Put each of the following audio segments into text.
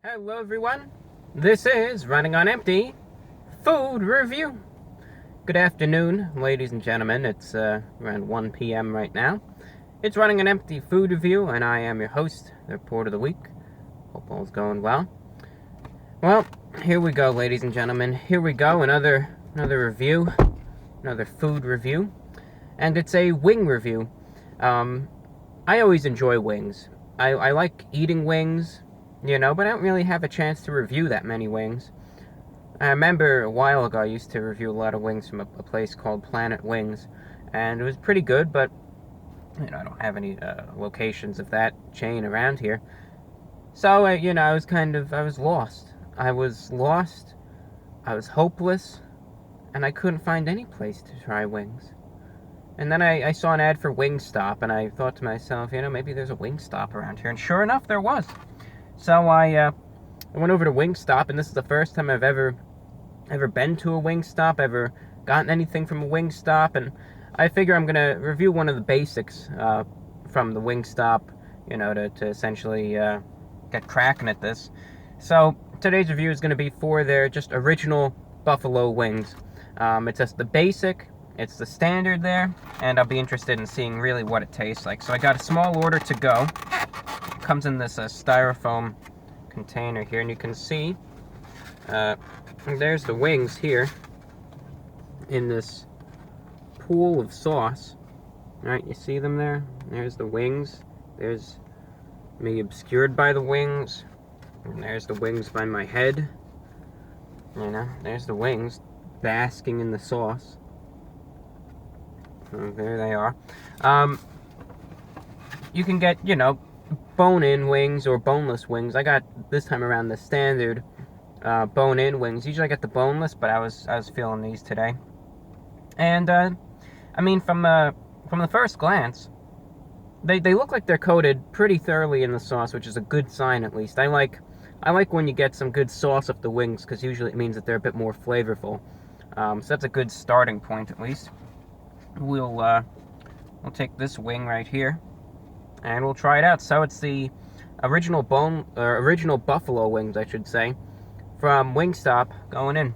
Hello everyone, this is Running on Empty Food Review. Good afternoon, ladies and gentlemen. It's around 1 p.m. right now. It's Running on Empty Food Review, and I am your host, the Report of the Week. Hope all's going well. Well, here we go, ladies and gentlemen. Here we go, another review, another food review, and it's a wing review. I always enjoy wings. I like eating wings, but I don't really have a chance to review that many wings. I remember a while ago I used to review a lot of wings from a place called Planet Wings, and it was pretty good, but I don't have any locations of that chain around here. So, I was lost. I was hopeless, and I couldn't find any place to try wings. And then I saw an ad for Wingstop, and I thought to myself, maybe there's a Wingstop around here, and sure enough, there was. So I went over to Wingstop, and this is the first time I've ever been to a Wingstop, ever gotten anything from a Wingstop, and I figure I'm going to review one of the basics from the Wingstop, to essentially get cracking at this. So today's review is going to be for their just original buffalo wings. It's just the basic, it's the standard there, and I'll be interested in seeing really what it tastes like. So I got a small order to go. It comes in this styrofoam container here, and you can see there's the wings here in this pool of sauce. All right, you see them there? There's the wings. There's me obscured by the wings. And there's the wings by my head. There's the wings basking in the sauce. Oh, there they are. You can get, bone-in wings or boneless wings. I got, this time around, the standard bone-in wings. Usually I get the boneless, but I was feeling these today. And, from the first glance, they look like they're coated pretty thoroughly in the sauce, which is a good sign, at least. I like when you get some good sauce off the wings, because usually it means that they're a bit more flavorful. So that's a good starting point, at least. We'll take this wing right here, and we'll try it out. So it's the original buffalo wings, I should say, from Wingstop going in.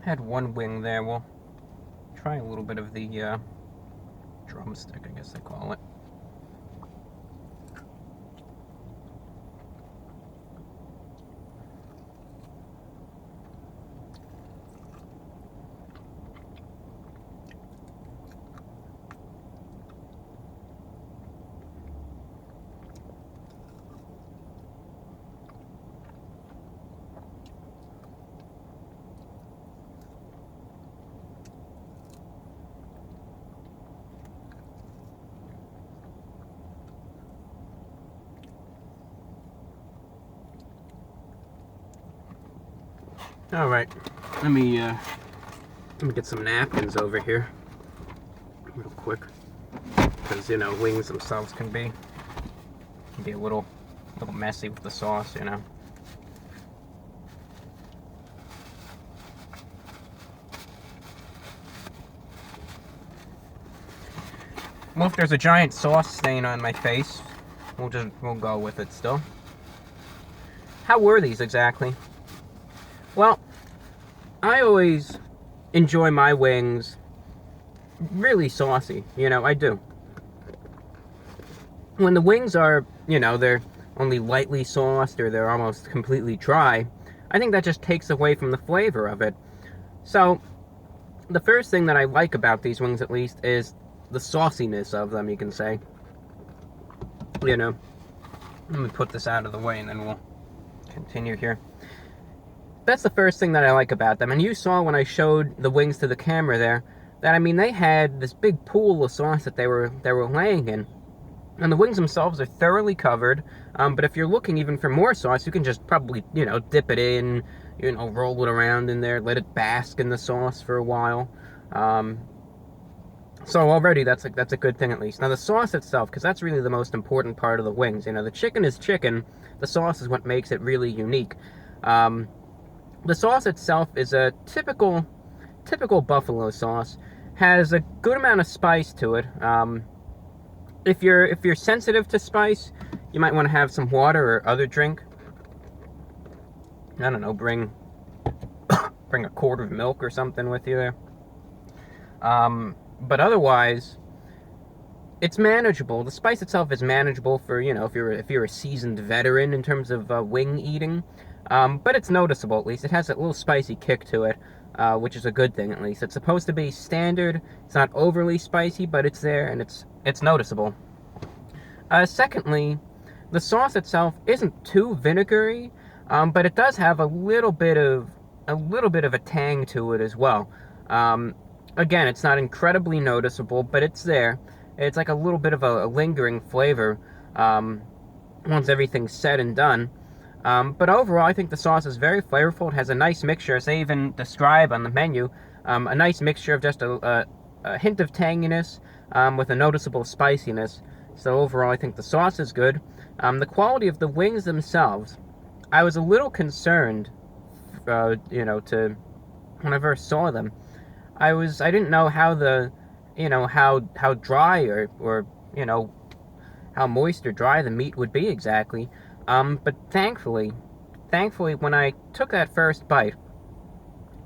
Had one wing there. We'll try a little bit of the drumstick, I guess they call it. All right, let me get some napkins over here real quick, because wings themselves can be a little messy with the sauce, Well, if there's a giant sauce stain on my face, we'll go with it still. How were these exactly? Well, I always enjoy my wings really saucy, I do. When the wings are, they're only lightly sauced or they're almost completely dry, I think that just takes away from the flavor of it. So, the first thing that I like about these wings, at least, is the sauciness of them, you can say. You know, let me put this out of the way and then we'll continue here. That's the first thing that I like about them. And you saw when I showed the wings to the camera there, that, I mean, they had this big pool of sauce that they were laying in. And the wings themselves are thoroughly covered, but if you're looking even for more sauce, you can just probably, you know, dip it in, you know, roll it around in there, let it bask in the sauce for a while. So already that's a good thing at least. Now the sauce itself, because that's really the most important part of the wings. You know, the chicken is chicken, the sauce is what makes it really unique. The sauce itself is a typical buffalo sauce. Has a good amount of spice to it. If you're sensitive to spice, you might want to have some water or other drink. I don't know, bring a quart of milk or something with you there. But otherwise, it's manageable. The spice itself is manageable for, you know, if you're a seasoned veteran in terms of wing eating. But it's noticeable at least. It has a little spicy kick to it, which is a good thing at least. It's supposed to be standard. It's not overly spicy, but it's there and it's noticeable. Secondly, the sauce itself isn't too vinegary, but it does have a little bit of a tang to it as well. Again, it's not incredibly noticeable, but it's there. It's like a little bit of a lingering flavor once everything's said and done. But overall, I think the sauce is very flavorful. It has a nice mixture, as they even describe on the menu, a nice mixture of just a hint of tanginess with a noticeable spiciness. So overall, I think the sauce is good. The quality of the wings themselves, I was a little concerned, you know, when I first saw them. I didn't know how how dry or you know, how moist or dry the meat would be exactly. But thankfully, when I took that first bite,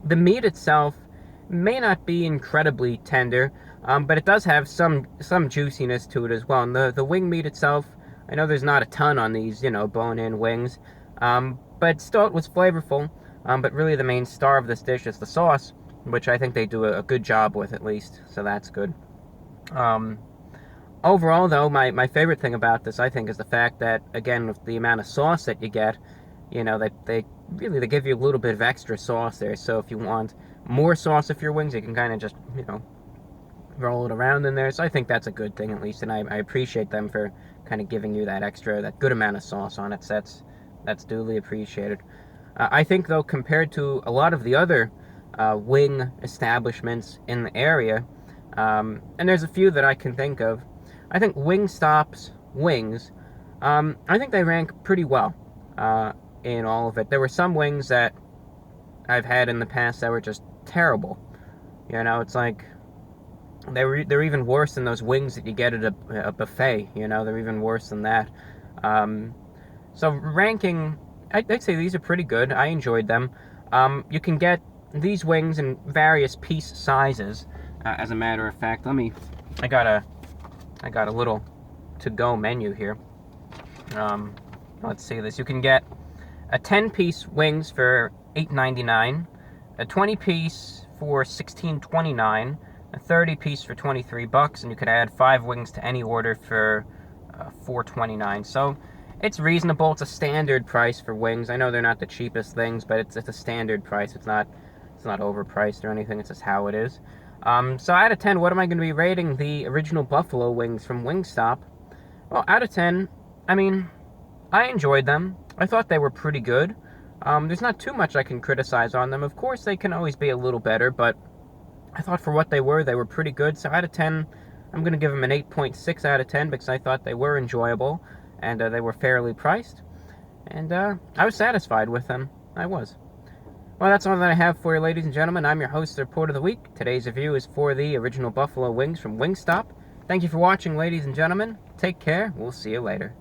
the meat itself may not be incredibly tender, but it does have some juiciness to it as well. And the wing meat itself, I know there's not a ton on these, you know, bone-in wings, but still it was flavorful. But really the main star of this dish is the sauce, which I think they do a good job with at least, so that's good. Overall, though, my favorite thing about this, I think, is the fact that, again, with the amount of sauce that you get, you know, they give you a little bit of extra sauce there. So if you want more sauce of your wings, you can kind of just, you know, roll it around in there. So I think that's a good thing, at least, and I appreciate them for kind of giving you that good amount of sauce on it. So that's duly appreciated. I think, though, compared to a lot of the other wing establishments in the area, and there's a few that I can think of, I think Wingstop's wings, I think they rank pretty well in all of it. There were some wings that I've had in the past that were just terrible. You know, it's like they're even worse than those wings that you get at a buffet. You know, they're even worse than that. So ranking, I'd say these are pretty good. I enjoyed them. You can get these wings in various piece sizes. As a matter of fact, I got a little to-go menu here. Let's see this. You can get a 10-piece wings for $8.99, a 20-piece for $16.29, a 30-piece for $23, and you could add 5 wings to any order for $4.29. So it's reasonable. It's a standard price for wings. I know they're not the cheapest things, but it's a standard price. It's not overpriced or anything. It's just how it is. So out of 10, what am I going to be rating the original buffalo wings from Wingstop? Well, out of 10, I mean, I enjoyed them. I thought they were pretty good. There's not too much I can criticize on them. Of course, they can always be a little better, but I thought for what they were pretty good. So out of 10, I'm going to give them an 8.6 out of 10 because I thought they were enjoyable and they were fairly priced. And I was satisfied with them. I was. Well, that's all that I have for you, ladies and gentlemen. I'm your host, the Report of the Week. Today's review is for the original buffalo wings from Wingstop. Thank you for watching, ladies and gentlemen. Take care. We'll see you later.